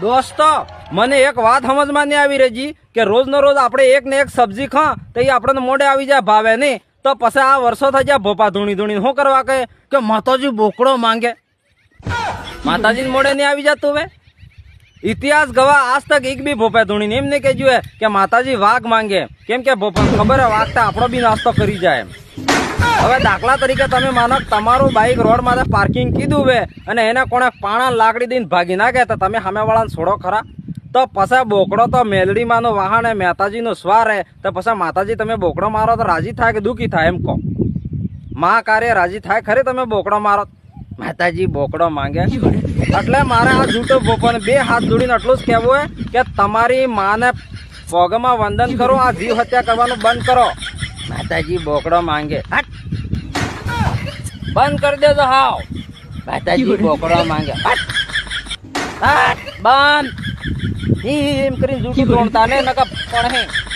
દોસ્તો મને એક વાત સમજમાં નહીં આવી રહી કે રોજ નો રોજ આપણે એક ને એક સબ્જી ખા તો એ આપણને મોઢે આવી જાય ભાવે નહીં તો પછી આ વર્ષો થઈ જાય ભોપા ધૂણી ધૂણી શું કરવા કહે કે માતાજી બોકડો માંગે માતાજી મોઢે નહીં આવી જતું હવે ઇતિહાસ ગવા આજ તક એક બી ભોપા ધૂણી એમ નહીં કહેજો કે માતાજી વાઘ માંગે કેમ કે ભોપા ખબર વાગતા આપણો બી નાસ્તો કરી જાય હવે દાખલા તરીકે તમે માનો તમારું બાઇક રોડ માં પાર્કિંગ કીધું હવે અને એને કોણે પાણા લાકડી દઈને ભાગી નાખે તો તમે સામે વાળાને છોડો ખરા તો પછી બોકડો તો મેલડીમાં નો વાહન હે મહેતાજી નો સ્વાર હે તો પછી માતાજી તમે બોકડો મારો તો રાજી થાય કે દુઃખી થાય એમ કહો માં કાર્ય રાજી થાય ખરી તમે બોકડો મારો માતાજી બોકડો માંગે એટલે મારે આ જૂઠો ભોપાને બે હાથ જોડીને એટલું જ કહેવું હે કે તમારી માને પગમાં વંદન કરો આ જીવ હત્યા કરવાનું બંધ કરો માતાજી બોકડો માંગે બંધ કરી દેજો હાવ માતાજી બોકડો માંગે બંધ એમ કરીને જૂઠું તોડતા ને નકા પણ હે